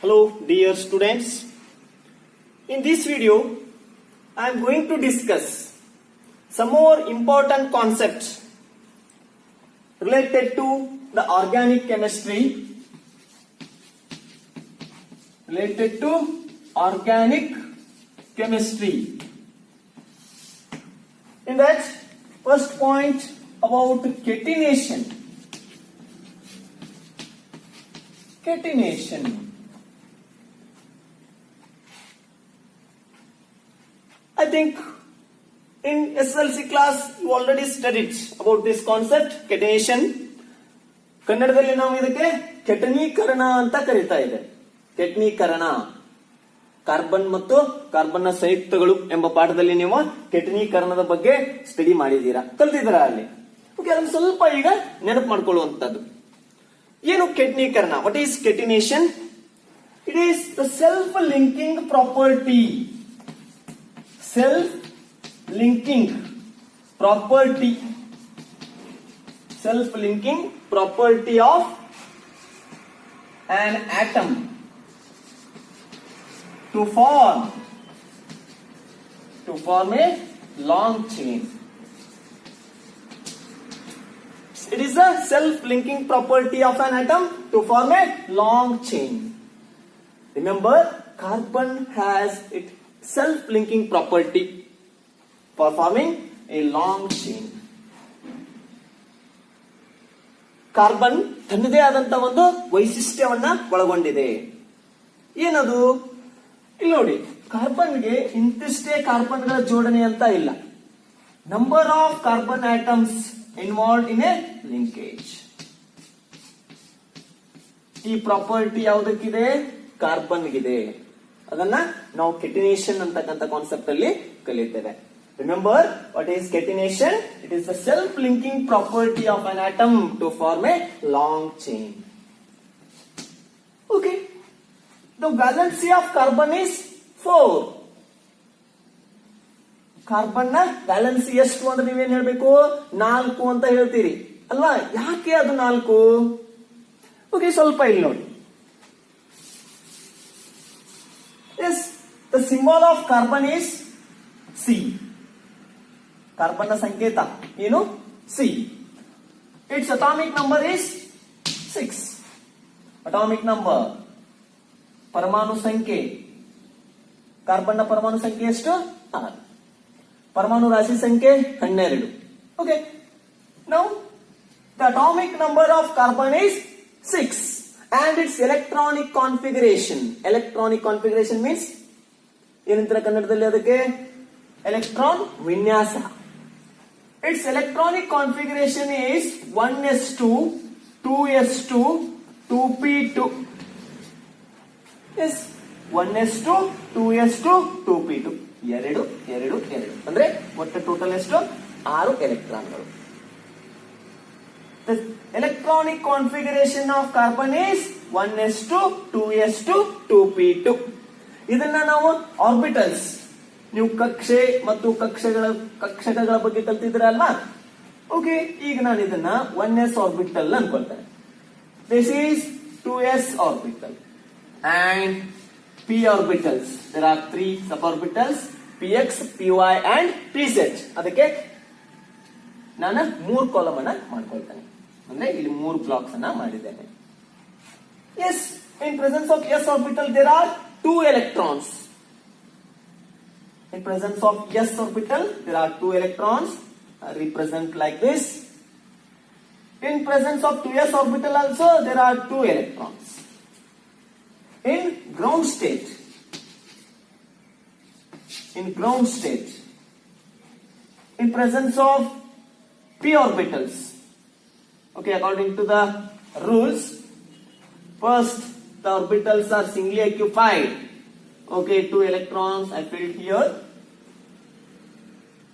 Hello dear students. In this video I am going to discuss some more important concepts related to the organic chemistry. In that, first point about catenation. I think in SLC class you already studied about this concept, catenation. ಕನ್ನಡದಲ್ಲಿ ನಾವು ಇದಕ್ಕೆ ಕೆಟನೀಕರಣ ಅಂತ ಕರೀತಾ ಇದೆ. ಕೆಟನೀಕರಣ, carbon ಮತ್ತು ಕಾರ್ಬನ್ನ ಸಂಯುಕ್ತಗಳು ಎಂಬ ಪಾಠದಲ್ಲಿ ನೀವು ಕೆಟನೀಕರಣದ ಬಗ್ಗೆ ಸ್ಟಡಿ ಮಾಡಿದ್ದೀರಾ, ಕಲ್ತಿದ್ದೀರಾ ಅಲ್ಲಿ. ಓಕೆ, ಅದನ್ನು ಸ್ವಲ್ಪ ಈಗ ನೆನಪು ಮಾಡ್ಕೊಳ್ಳುವಂತದ್ದು. ಏನು ಕೆಟನೀಕರಣ? What is catenation? It is the self linking property. Self-linking property of an atom to form a long chain. It is a self-linking property of an atom to form a long chain. Remember, carbon has its self-linking property for forming a long chain. Carbon ತನ್ನದೇ ಆದಂತ ಒಂದು ವೈಶಿಷ್ಟ್ಯವನ್ನ ಒಳಗೊಂಡಿದೆ. ಏನದು? ಇಲ್ಲಿ ನೋಡಿ, ಕಾರ್ಬನ್ಗೆ ಇಂತಿಷ್ಟೇ ಕಾರ್ಬನ್ಗಳ ಜೋಡಣೆ ಅಂತ ಇಲ್ಲ. Number of carbon atoms involve in a linkage. ಈ ಪ್ರಾಪರ್ಟಿ ಯಾವುದಕ್ಕಿದೆ? ಕಾರ್ಬನ್ಗಿದೆ. ಅದನ್ನ ನಾವು ಕೆಟಿನೇಷನ್ ಅಂತಕ್ಕಂಥ ಕಾನ್ಸೆಪ್ಟ್ ಅಲ್ಲಿ ಕಲಿತೇವೆ. Remember, what is catenation? It is the self linking property of an atom to form a long chain. Okay, the valency of carbon is 4. Carbon ನ valency ಎಷ್ಟು ಅಂದ್ರೆ ನೀವೇನ್ ಹೇಳ್ಬೇಕು? 4 ಅಂತ ಹೇಳ್ತೀರಿ ಅಲ್ವಾ? ಯಾಕೆ ಅದು 4? ಓಕೆ, ಸ್ವಲ್ಪ ಇಲ್ಲಿ ನೋಡಿ. Yes, the symbol of carbon is C. Carbon ನ ಸಂಕೇತ ಏನು? C. Its atomic number is 6. Atomic number, ಪರಮಾಣು ಸಂಖ್ಯೆ. ಕಾರ್ಬನ್ ನ ಪರಮಾಣು ಸಂಖ್ಯೆ ಎಷ್ಟು? 6. ಪರಮಾಣು ರಾಶಿ ಸಂಖ್ಯೆ 12. Okay. Now, the atomic number of carbon is 6. And its electronic configuration. Electronic configuration means ಏನಂತಾರೆ ಕನ್ನಡದಲ್ಲಿ ಅದಕ್ಕೆ? ಎಲೆಕ್ಟ್ರಾನ್ ವಿನ್ಯಾಸ. Its electronic configuration is 1s2, 2s2, 2p2. Yes, 1s2, 2s2, 2p2. 2, 2, 2. ಅಂದ್ರೆ ಒಟ್ಟು ಟೋಟಲ್ ಎಷ್ಟು? 6 ಎಲೆಕ್ಟ್ರಾನ್ಗಳು. The electronic configuration of carbon is 1s2, 2s2, 2p2. ಇದನ್ನ ನಾವು ಆರ್ಬಿಟಲ್ಸ್, ನೀವು ಕಕ್ಷೆ ಮತ್ತು ಕಕ್ಷಕಗಳ ಬಗ್ಗೆ ಕಲ್ತಿದ್ರಲ್ಲ. ಓಕೆ, ಈಗ ನಾನು ಇದನ್ನ 1s ಆರ್ಬಿಟಲ್ ಅನ್ಕೊಳ್ತೇನೆ. This is 2s orbital and p orbitals. There are 3 suborbitals, px, py and pz. ಅದಕ್ಕೆ ನಾನು 3 ಕಾಲಮ್ ಅನ್ನ ಮಾಡ್ಕೊಳ್ತೇನೆ. ಅಂದ್ರೆ ಇಲ್ಲಿ 3 ಬ್ಲಾಕ್ಸ್ ಅನ್ನ ಮಾಡಿದ್ದೇನೆ. Yes, in presence of s orbital there are 2 electrons. In presence of s orbital there are 2 electrons, represent like this. In presence of 2s orbital also there are 2 electrons. In ground state, in presence of p orbitals. Okay, according to the rules, first the orbitals are singly occupied. Okay, 2 electrons I filled here.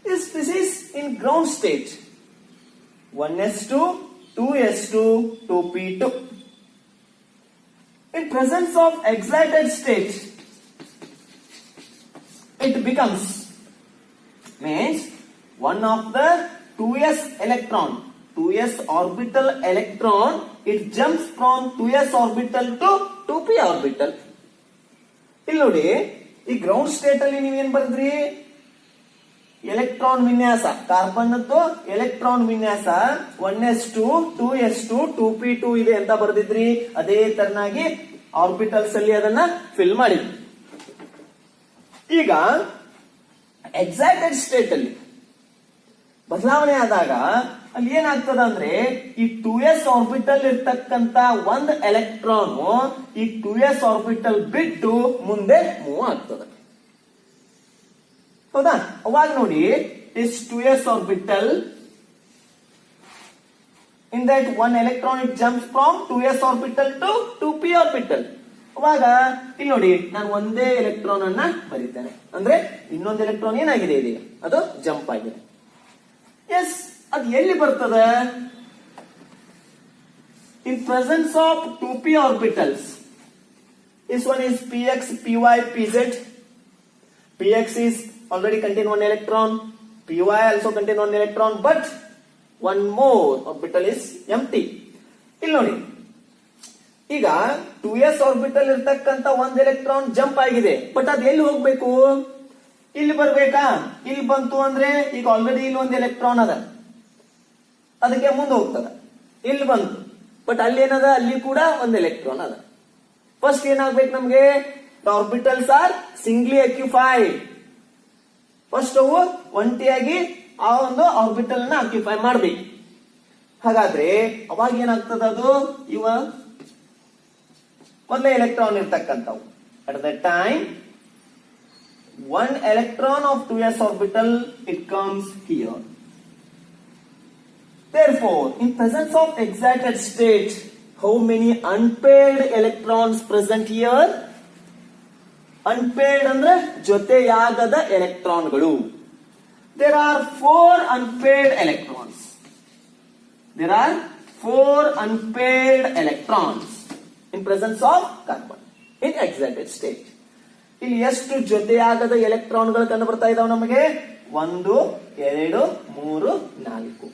Yes, this is in ground state. 1s2, 2s2, 2p2. In presence of excited state, it becomes, means one of the 2s electron, 2s orbital electron, it jumps from 2s orbital to 2p orbital. ಇಲ್ಲಿ ನೋಡಿ, ಈ ground state ಅಲ್ಲಿ ನೀವೇನ್ ಬರೆದ್ರಿ? Electron ವಿನ್ಯಾಸ, carbon electron ವಿನ್ಯಾಸ 1s2 2s2 2p2 ಇದೆ ಅಂತ ಬರೆದಿದ್ರಿ. ಅದೇ ತರನಾಗಿ ಆರ್ಬಿಟಲ್ಸ್ ಅಲ್ಲಿ ಅದನ್ನ ಫಿಲ್ ಮಾಡಿದ್ರಿ. ಈಗ ಎಕ್ಸೈಟೆಡ್ ಸ್ಟೇಟ್ ಅಲ್ಲಿ ಬದಲಾವಣೆ ಆದಾಗ ಅಲ್ಲಿ ಏನಾಗ್ತದ ಅಂದ್ರೆ, ಈ 2s ಆರ್ಬಿಟಲ್ ಇರ್ತಕ್ಕಂತ ಒಂದು ಎಲೆಕ್ಟ್ರಾನ್ ಈ 2s ಆರ್ಬಿಟಲ್ ಬಿಟ್ಟು ಮುಂದೆ ಮೂವ್ ಆಗ್ತದೆ. ಹೌದಾ? ಅವಾಗ ನೋಡಿ, is 2s orbital, in that one electron it jumps from 2s orbital to 2p orbital. ಅವಾಗ ಇಲ್ಲಿ ನೋಡಿ, ನಾನು ಒಂದೇ ಎಲೆಕ್ಟ್ರಾನ್ ಅನ್ನ ಬರೀತೇನೆ, ಅಂದ್ರೆ ಇನ್ನೊಂದು ಎಲೆಕ್ಟ್ರಾನ್ ಏನಾಗಿದೆ ಇದೀಗ, ಅದು ಜಂಪ್ ಆಗಿದೆ. ಎಸ್, ಅದು ಎಲ್ಲಿ ಬರ್ತದೆ? In presence of 2p orbitals. This one is px, py, pz. Px is already contain one electron, py also contain one electron, but one more orbital is empty. ಇಲ್ಲಿ ನೋಡಿ, ಈಗ 2s ಆರ್ಬಿಟಲ್ ಇರ್ತಕ್ಕಂತ ಒಂದ್ electron jump ಆಗಿದೆ, but ಅದು ಎಲ್ಲಿ ಹೋಗ್ಬೇಕು? ಇಲ್ಲಿ ಬರ್ಬೇಕಾ? ಇಲ್ಲಿ ಬಂತು ಅಂದ್ರೆ ಈಗ ಆಲ್ರೆಡಿ ಇಲ್ಲಿ ಒಂದು ಎಲೆಕ್ಟ್ರಾನ್ ಅದ, ಅದಕ್ಕೆ ಮುಂದೆ ಹೋಗ್ತದ. ಇಲ್ಲಿ ಬಂತು, ಬಟ್ ಅಲ್ಲಿ ಏನದ? ಅಲ್ಲಿ ಕೂಡ ಒಂದು ಎಲೆಕ್ಟ್ರಾನ್ ಅದ. ಫಸ್ಟ್ ಏನಾಗ್ಬೇಕು ನಮ್ಗೆ? Orbitals are singly occupied. First ಅವು ಒಂಟಿಯಾಗಿ ಆ ಒಂದು ಆರ್ಬಿಟಲ್ ನ ಆಕ್ಯುಪೈ ಮಾಡ್ಬೇಕು. ಹಾಗಾದ್ರೆ ಅವಾಗ ಏನಾಗ್ತದ? ಅದು ಇವ ಮೊದಲೇ ಎಲೆಕ್ಟ್ರಾನ್ ಇರ್ತಕ್ಕಂಥವು. At the time one electron of 2s orbital, it comes here. Therefore, in presence of excited state, how many unpaired electrons present here? Unpaired ಅಂದ್ರೆ ಜೊತೆಯಾಗದ ಎಲೆಕ್ಟ್ರಾನ್ಗಳು. There are 4 unpaired electrons. There are 4 unpaired electrons in presence of carbon in excited state. ಇಲ್ಲಿ ಎಷ್ಟು ಜೊತೆಯಾಗದ ಎಲೆಕ್ಟ್ರಾನ್ಗಳು ಕಂಡು ಬರ್ತಾ ಇದಾವೆ ನಮಗೆ? 1 2 3 4.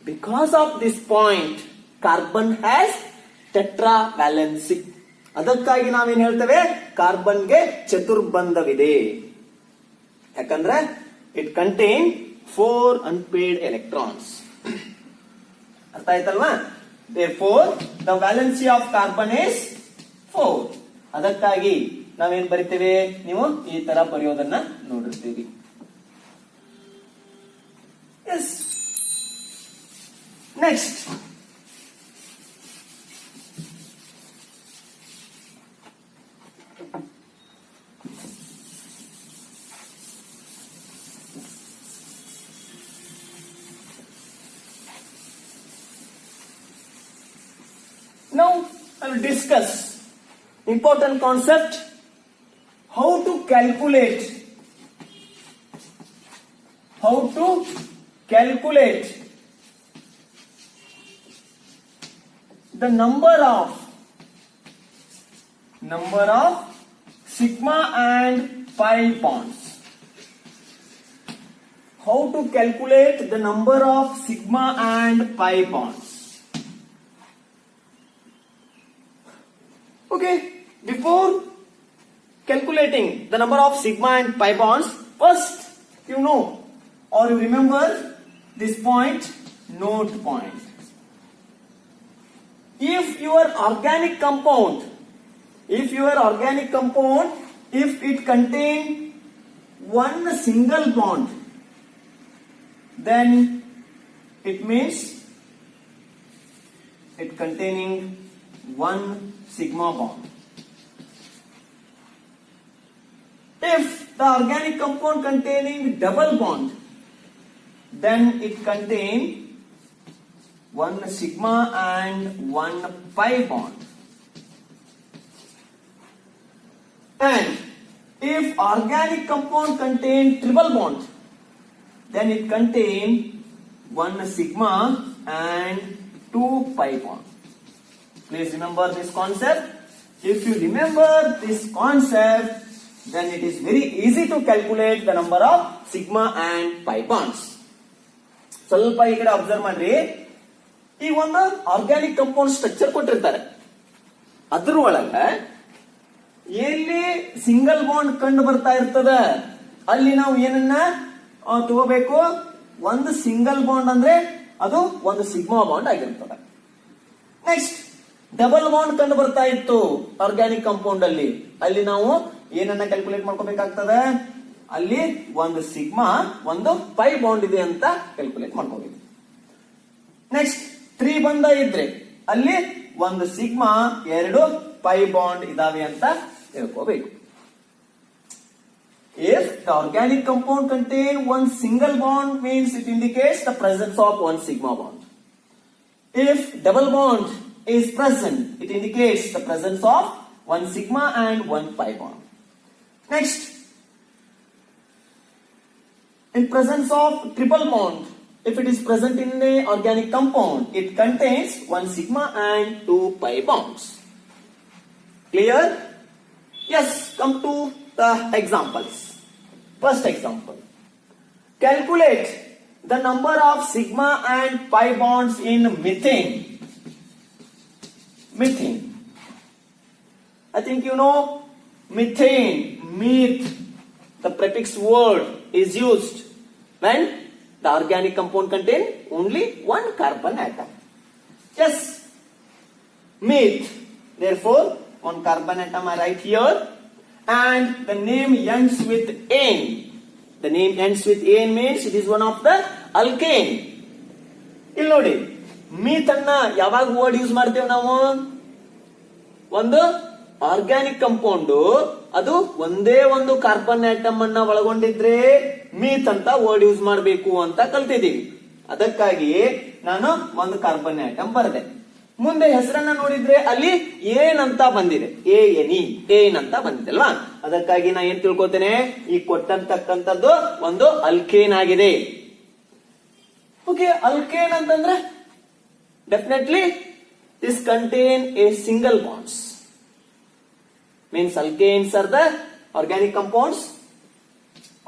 Because of this point carbon has tetravalency. ಅದಕ್ಕಾಗಿ ನಾವೇನ್ ಹೇಳ್ತೇವೆ? ಕಾರ್ಬನ್ಗೆ ಚತುರ್ಬಂಧವಿದೆ. ಯಾಕಂದ್ರೆ ಇಟ್ ಕಂಟೈನ್ 4 unpaired electrons. ಅರ್ಥ ಆಯ್ತಲ್ವಾ? Therefore, the valency of carbon is 4. ಅದಕ್ಕಾಗಿ ನಾವೇನ್ ಬರಿತೇವೆ? ನೀವು ಈ ತರ ಬರೆಯೋದನ್ನ ನೋಡಿರ್ತೀವಿ. Yes, next now I will discuss important concept, how to calculate the number of sigma and pi bonds. How to calculate the number of sigma and pi bonds. Okay, before calculating the number of sigma and pi bonds, first you know or you remember this point, note point. If your organic compound, if it contain one single bond, then it means it containing one sigma bond. If the organic compound containing double bond, then it contain one sigma and one pi bond. And if organic compound contain triple bond, then it contain one sigma and two pi bond. Please remember this concept. If you remember this concept, then it is very easy to calculate the number of sigma and pi bonds. ಸ್ವಲ್ಪ ಈ ಕಡೆ observe ಮಾಡ್ರಿ. ಈ ಒಂದು organic compound structure ಕೊಟ್ಟಿರ್ತಾರೆ, ಅದ್ರ ಒಳಗ ಎಲ್ಲಿ ಸಿಂಗಲ್ ಬಾಂಡ್ ಕಂಡು ಬರ್ತಾ ಇರ್ತದ ಅಲ್ಲಿ ನಾವು ಏನನ್ನ ತಗೋಬೇಕು, ಒಂದು ಸಿಂಗಲ್ ಬಾಂಡ್ ಅಂದ್ರೆ ಅದು ಒಂದು ಸಿಗ್ಮಾ ಬಾಂಡ್ ಆಗಿರ್ತದೆ. ನೆಕ್ಸ್ಟ್ ಡಬಲ್ ಬಾಂಡ್ ಕಂಡು ಬರ್ತಾ ಇತ್ತು ಆರ್ಗ್ಯಾನಿಕ್ ಕಾಂಪೌಂಡ್ ಅಲ್ಲಿ, ಅಲ್ಲಿ ನಾವು ಏನನ್ನ ಕ್ಯಾಲ್ಕುಲೇಟ್ ಮಾಡ್ಕೋಬೇಕಾಗ್ತದೆ, ಅಲ್ಲಿ ಒಂದು ಸಿಗ್ಮಾ ಒಂದು ಪೈ ಬಾಂಡ್ ಇದೆ ಅಂತ ಕ್ಯಾಲ್ಕುಲೇಟ್ ಮಾಡ್ಕೋಬೇಕು. ನೆಕ್ಸ್ಟ್ 3 ಬಂಧ ಇದ್ರೆ ಅಲ್ಲಿ ಒಂದು ಸಿಗ್ಮಾ 2 ಪೈ ಬಾಂಡ್ ಇದಾವೆ ಅಂತ ತಿಳ್ಕೋಬೇಕು. If the organic compound contain one single bond, means it indicates the presence of one sigma bond. If double bond is present, it indicates the presence of one sigma and one pi bond. Next, in presence of triple bond, if it is present in a organic compound, it contains one sigma and 2 pi bonds. Clear? Yes, come to the examples. First example. Calculate the number of sigma and pi bonds in methane. Methane. I think you know methane, meth, the prefix word is used when the organic compound contain only one carbon atom. Yes, meth. Therefore, one carbon atom I write here, and the name ends with ane. The name ends with ane means it is one of the alkane. ಇಲ್ಲಿ ನೋಡಿ, ಮೀತ್ ಅನ್ನ ಯಾವಾಗ word use ಮಾಡ್ತೇವೆ ನಾವು, ಒಂದು organic compound ಅದು ಒಂದೇ ಒಂದು ಕಾರ್ಬನ್ ಆಟಮ್ ಅನ್ನ ಒಳಗೊಂಡಿದ್ರೆ ಮೀತ್ ಅಂತ ವರ್ಡ್ ಯೂಸ್ ಮಾಡಬೇಕು ಅಂತ ಕಲ್ತಿದ್ದೀವಿ. ಅದಕ್ಕಾಗಿ ನಾನು ಒಂದು ಕಾರ್ಬನ್ ಆಟಮ್ ಬರೆದೆ. ಮುಂದೆ ಹೆಸರನ್ನ ನೋಡಿದ್ರೆ ಅಲ್ಲಿ ಏನ್ ಅಂತ ಬಂದಿದೆ, ಏನ್ ಅಂತ ಬಂದಿದೆ ಅಲ್ವಾ. ಅದಕ್ಕಾಗಿ ನಾ ಏನ್ ತಿಳ್ಕೊತೇನೆ, ಈ ಕೊಟ್ಟಂತಕ್ಕಂಥದ್ದು ಒಂದು ಅಲ್ಕೇನ್ ಆಗಿದೆ. ಓಕೆ, ಅಲ್ಕೇನ್ ಅಂತಂದ್ರೆ definitely this contain A single bonds. Means alkanes are the organic compounds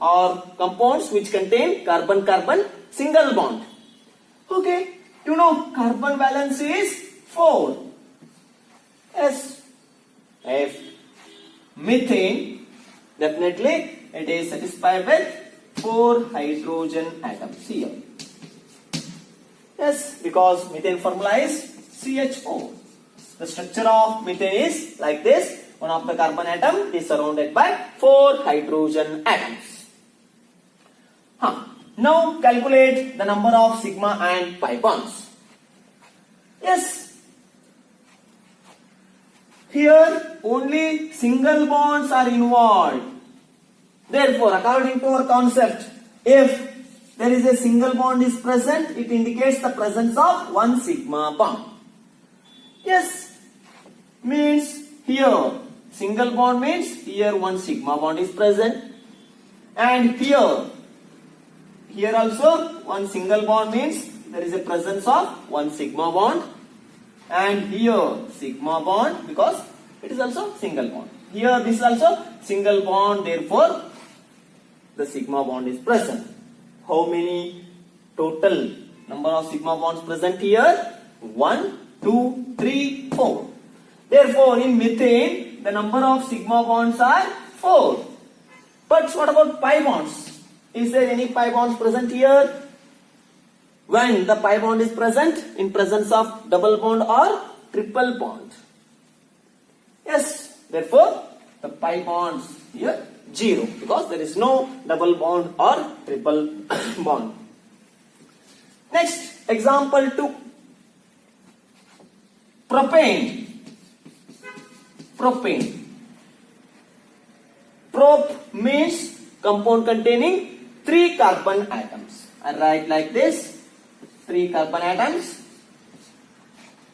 or compounds which contain carbon-carbon single bond. Okay, you know carbon valence is 4. Yes, if methane, definitely it is satisfied with 4 hydrogen atoms here. Yes, because methane formula is CH4. The structure of methane is like this. One of the carbon atom is surrounded by 4 hydrogen atoms. Now calculate the number of sigma and pi bonds. Yes, here only single bonds are involved. Therefore, according to our concept, if there is a single bond is present, it indicates the presence of one sigma bond. Yes, means here single bond means here one sigma bond is present, and here also one single bond means there is a presence of one sigma bond, and here sigma bond because it is also single bond. Here this is also single bond, therefore the sigma bond is present. How many total number of sigma bonds present here? 1, 2, 3, 4. Therefore, in methane, the number of sigma bonds are 4. But what about pi bonds? Is there any pi bonds present here? When the pi bond is present, in presence of double bond or triple bond? Yes, therefore, the pi bonds here 0 because there is no double bond or triple bond. Next, example 2. Propane. Prop means compound containing 3 carbon atoms. I write like this, 3 carbon atoms,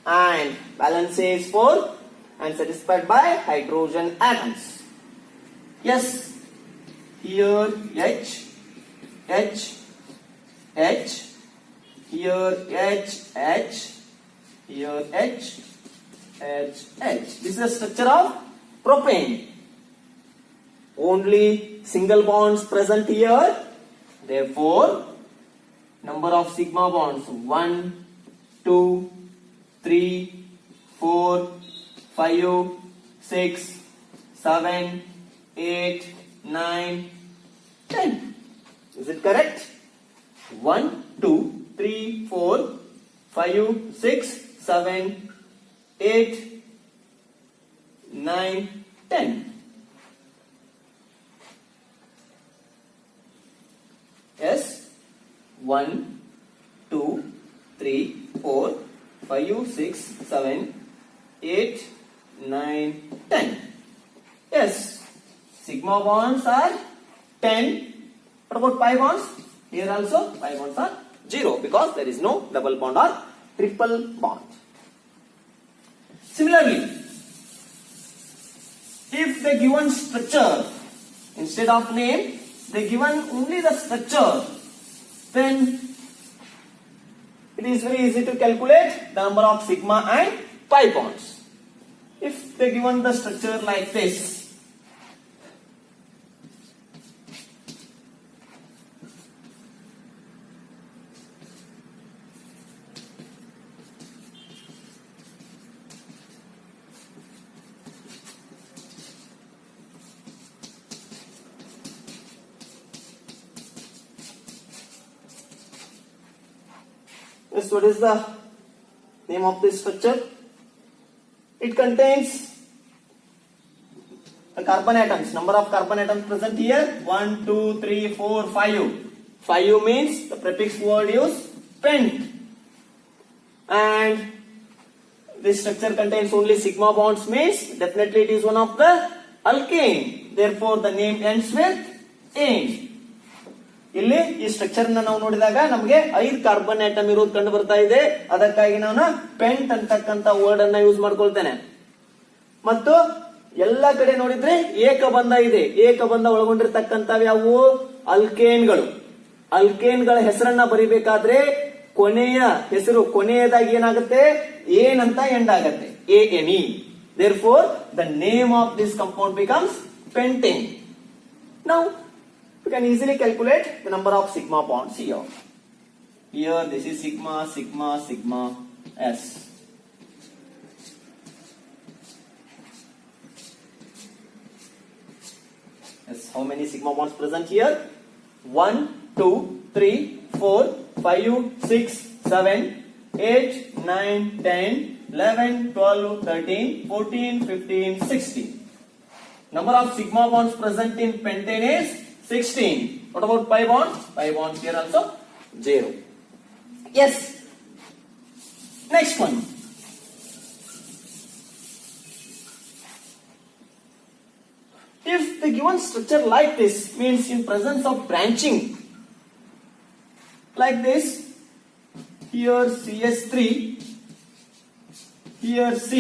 and valence is 4 and satisfied by hydrogen atoms. Yes, here H, here H, here H. This is the structure of propane. Only single bonds present here. Therefore, number of sigma bonds 1, 2, 3, 4, 5, 6, 7, 8, 9, 10. Is it correct? 1, 2, 3, 4, 5, 6, 7, 8, 9, 10. Yes. 1, 2, 3, 4, 5, 6, 7, 8, 9, 10. Yes. Sigma bonds are 10. What about pi bonds? Here also pi bonds are 0 because there is no double bond or triple bond. Similarly, if the given structure, instead of name, they given only the structure, then it is very easy to calculate the number of sigma and pi bonds. If they given the structure like this, yes, what is the name of this structure? It contains the carbon atoms. Number of carbon atoms present here: 1, 2, 3, 4, 5. 5 means the prefix word used pent. And this structure contains only sigma bonds means definitely it is one of the alkane. Therefore, the name ends with ane. ಇಲ್ಲಿ ಈ structure ನಾವು ನೋಡಿದಾಗ ನಮಗೆ 5 carbon atom ಇರೋದು ಕಂಡು ಬರ್ತಾ ಇದೆ. ಅದಕ್ಕಾಗಿ ನಾನು ಪೆಂಟ್ ಅಂತಕ್ಕಂತ ವರ್ಡ್ ಅನ್ನ ಯೂಸ್ ಮಾಡ್ಕೊಳ್ತೇನೆ. ಮತ್ತು ಎಲ್ಲಾ ಕಡೆ ನೋಡಿದ್ರೆ ಏಕಬಂಧ ಇದೆ. ಏಕಬಂಧ ಒಳಗೊಂಡಿರ್ತಕ್ಕಂಥವು ಯಾವುವು? ಅಲ್ಕೇನ್ಗಳು. ಅಲ್ಕೇನ್ಗಳ ಹೆಸರನ್ನ ಬರಿಬೇಕಾದ್ರೆ ಕೊನೆಯ ಹೆಸರು ಕೊನೆಯದಾಗಿ ಏನಾಗುತ್ತೆ? ಏನ್ ಅಂತ ಎಂಡ್ ಆಗುತ್ತೆ. ANE. Therefore, the name of this compound becomes pentane. Now, you can easily calculate the number of sigma bonds here. Here this is sigma, sigma, sigma, S. Yes, how many sigma bonds present here? 1, 2, 3, 4, 5, 6, 7, 8, 9, 10, 11, 12, 13, 14, 15, 16. Number of sigma bonds present in pentane is 16. What about pi bonds? Pi bonds here also 0. Yes. Next one. If the given structure like this means in presence of branching like this, here CS3, here C,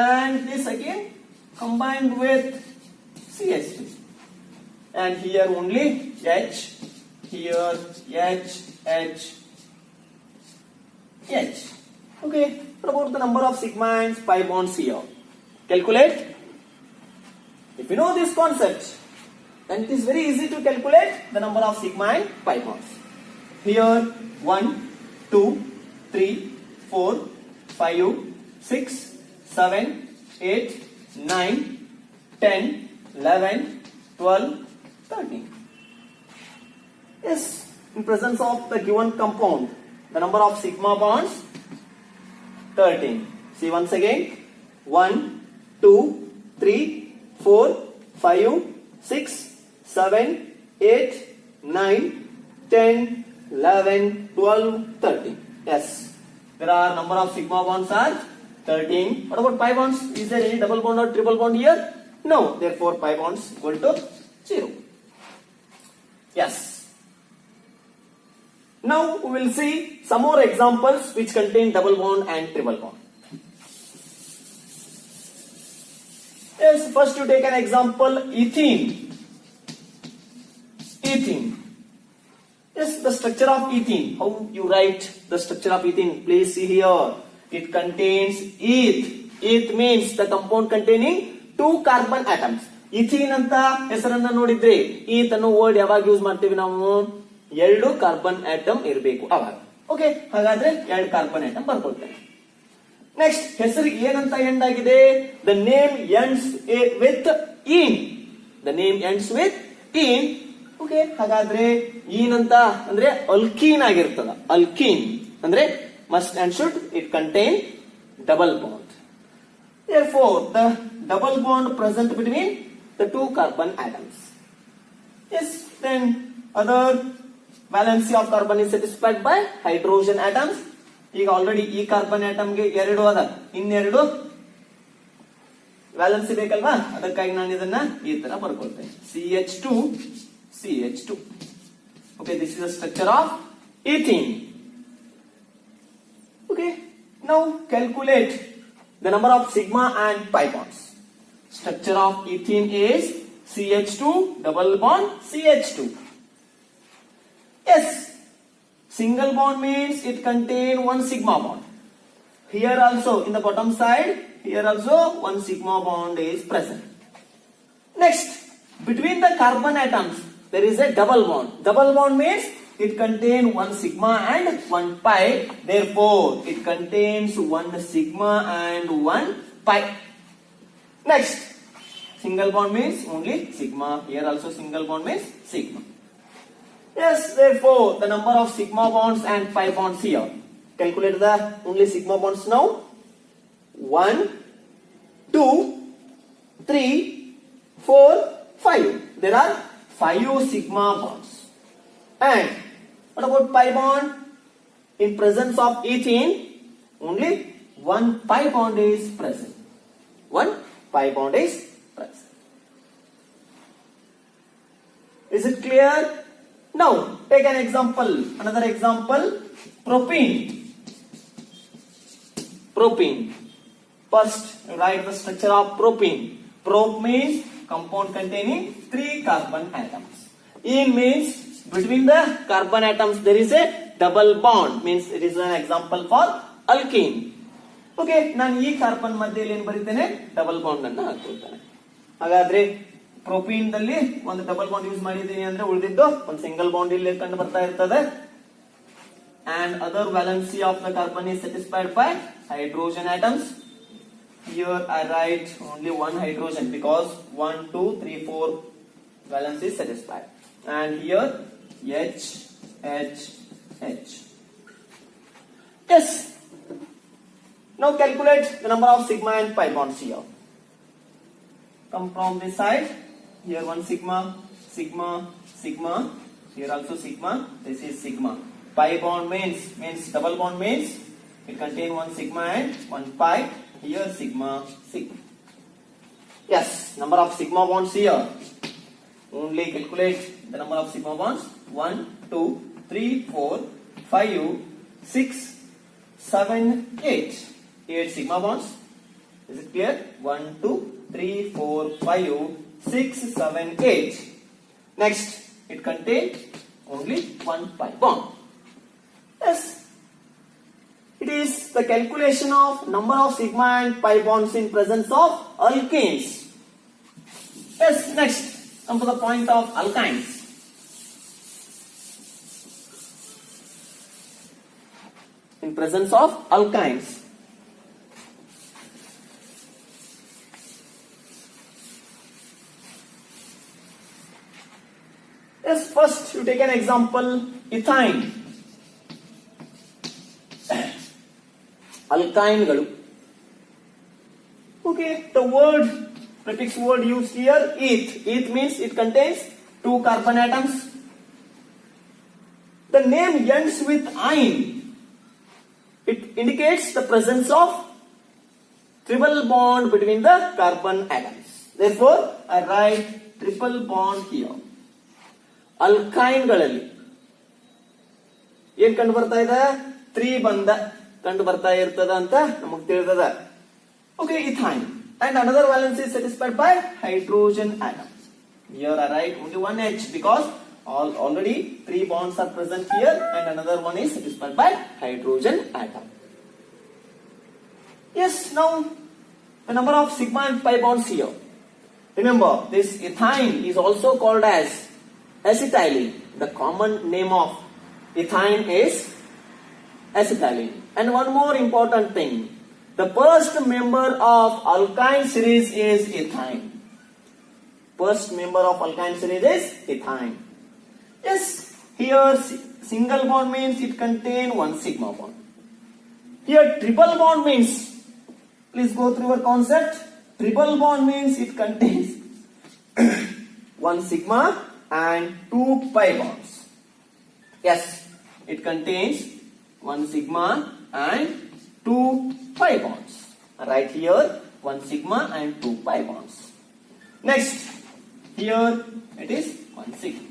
and this again combined with CS3. And here only H, here H, H, H. Okay, what about the number of sigma and pi bonds here? Calculate. If you know this concept, then it is very easy to calculate the number of sigma and pi bonds. Here 1, 2, 3, 4, 5, 6, 7, 8, 9, 10, 11, 12, 13. Yes, in presence of the given compound, the number of sigma bonds 13. See once again: 1, 2, 3, 4, 5, 6, 7, 8, 9, 10, 11, 12, 13. Yes, there are number of sigma bonds are 13. What about pi bonds? Is there any double bond or triple bond here? No. Therefore, pi bonds equal to 0. Yes. Now we will see some more examples which contain double bond and triple bond. Yes, first you take an example, ethene. Ethene. Yes, the structure of ethene. How you write the structure of ethene? Please see here. It contains eth. Eth means the compound containing 2 carbon atoms. ಇಥೀನ್ ಅಂತ ಹೆಸರನ್ನ ನೋಡಿದ್ರೆ ಈತ್ ಅನ್ನೋ word ಯಾವಾಗ use ಮಾಡ್ತೀವಿ ನಾವು? 2 carbon atom ಇರಬೇಕು ಅವಾಗ. ಓಕೆ, ಹಾಗಾದ್ರೆ 2 ಕಾರ್ಬನ್ ಆಟಮ್ ಬರ್ಕೊಳ್ತೇನೆ. ನೆಕ್ಸ್ಟ್ ಹೆಸರು ಏನಂತ ಎಂಡ್ ಆಗಿದೆ? The name ends with in. The name ends with in. Okay, ಹಾಗಾದ್ರೆ ಈನ್ ಅಂತ ಅಂದ್ರೆ ಅಲ್ಕೀನ್ ಆಗಿರ್ತದ. ಅಲ್ಕೀನ್ ಅಂದ್ರೆ must and should it contain double bond. Therefore, the double bond present between the two carbon atoms. Yes, then other valency of carbon is satisfied by hydrogen atoms. ಈಗ already ಈ carbon ಆಟಮ್ಗೆ ಎರಡು ಅದ, ಇನ್ನೆರಡು valency ಬೇಕಲ್ವಾ, ಅದಕ್ಕಾಗಿ ನಾನು ಇದನ್ನ ಈ ತರ ಬರ್ಕೊಳ್ತೇನೆ. CH2 CH2. Okay, this is the structure of ethene. Okay, now calculate the number of sigma and pi bonds. Structure of ethene is CH2 double bond CH2. Yes, single bond means it contains one sigma bond. Here also in the bottom side, here also one sigma bond is present. Next, between the carbon atoms there is a double bond. Double bond means it contains one sigma and one pi. Therefore, it contains one sigma and one pi. Next, single bond means only sigma. Here also single bond means sigma. Yes, therefore, the number of sigma bonds and pi bonds here. Calculate the only sigma bonds now. 1, 2, 3, 4, 5. There are 5 sigma bonds. And what about pi bond? In presence of ethene, only one pi bond is present. One pi bond is present. Is it clear? Now, take an example. Another example, propene. Propene. First, write the structure of propene. Prop means compound containing 3 carbon atoms. En means between the carbon atoms there is a double bond, means it is an example for alkene. Okay, ನಾನು ಈ carbon ಮಧ್ಯದಲ್ಲಿ ಏನು ಬರೀತೇನೆ, double bond ಅನ್ನು ಹಾಕೊಳ್ತೇನೆ. ಹಾಗಾದ್ರೆ ಪ್ರೊಪೀನ್ ದಲ್ಲಿ ಒಂದು double bond use ಮಾಡಿದ್ದೀನಿ ಅಂದ್ರೆ ಉಳಿದಿದ್ದು ಒಂದು ಸಿಂಗಲ್ ಬಾಂಡ್ ಇಲ್ಲಿ ಕಂಡು ಬರ್ತಾ ಇರ್ತದೆ. And other valency of the carbon is satisfied by hydrogen atoms. Here I write only one hydrogen because 1, 2, 3, 4 valence is satisfied. And here H, H, H. Yes. Now calculate the number of sigma and pi bonds here. Come from this side. Here one sigma, sigma, sigma. Here also sigma. This is sigma. Pi bond means double bond means it contains one sigma and one pi. Here sigma, sigma. Yes, number of sigma bonds here. Only calculate the number of sigma bonds. 1, 2, 3, 4, 5, 6, 7, 8. 8 sigma bonds. Is it clear? 1, 2, 3, 4, 5, 6, 7, 8. Next, it contains only one pi bond. Yes. It is the calculation of number of sigma and pi bonds in presence of alkanes. Yes, next, come to the point of alkynes. In presence of alkynes. Yes, first you take an example, ethyne. Alkyneಗಳು. Okay, the prefix word used here, eth. Eth means it contains 2 carbon atoms. The name ends with "ine." It indicates the presence of triple bond between the carbon atoms. Therefore, I write triple bond here. Alkyneಗಳಲ್ಲಿ ಏನ್ ಕಂಡು ಬರ್ತಾ ಇದೆ, 3 ಬಂಧ ಕಂಡು ಬರ್ತಾ ಇರ್ತದ ಅಂತ ನಮಗೆ ತಿಳಿದದ. Okay, ethyne. And another valence is satisfied by hydrogen atom. Here I write only one H because already 3 bonds are present here and another one is satisfied by hydrogen atom. Yes, now the number of sigma and pi bonds here. Remember, this ethyne is also called as acetylene. The common name of ethyne is acetylene. And one more important thing, the first member of alkyne series is ethyne. First member of alkyne series is ethyne. Yes, here single bond means it contains one sigma bond. Here triple bond means, please go through your concept. Triple bond means it contains one sigma and two pi bonds. Yes, it contains one sigma and two pi bonds. Right here, one sigma and two pi bonds. Next, here it is one sigma.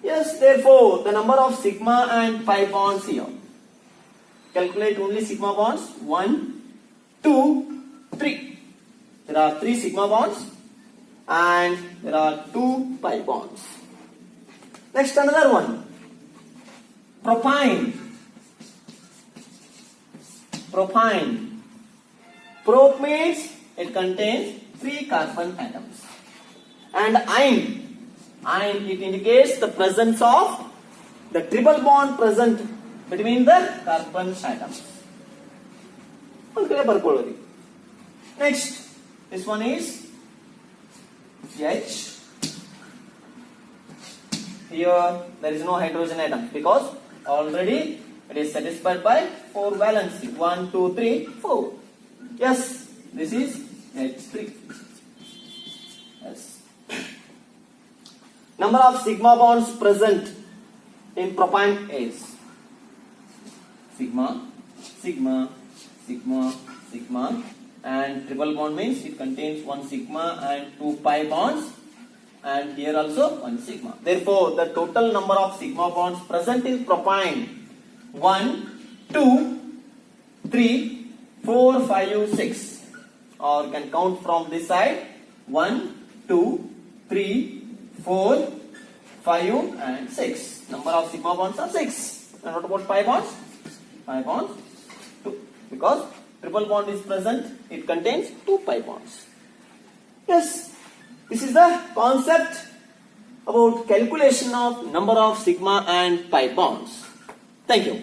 Yes, therefore, the number of sigma and pi bonds here. Calculate only sigma bonds. 1, 2, 3. There are 3 sigma bonds and there are 2 pi bonds. Next, another one. Propyne. Propyne. Prop means it contains 3 carbon atoms. And yne. Yne, it indicates the presence of the triple bond present between the carbon atoms. Next, this one is H. Here there is no hydrogen atom because already it is satisfied by 4 valency. 1, 2, 3, 4. Yes, this is H3. Yes. Number of sigma bonds present in propyne is sigma, sigma, sigma, sigma, and triple bond means it contains one sigma and 2 pi bonds, and here also one sigma. Therefore, the total number of sigma bonds present in propyne 1, 2, 3, 4, 5, 6, or you can count from this side 1, 2, 3, 4, 5 and 6. Number of sigma bonds are 6. And what about pi bonds? Pi bonds 2. Because triple bond is present, it contains 2 pi bonds. Yes, this is the concept about calculation of number of sigma and pi bonds. Thank you.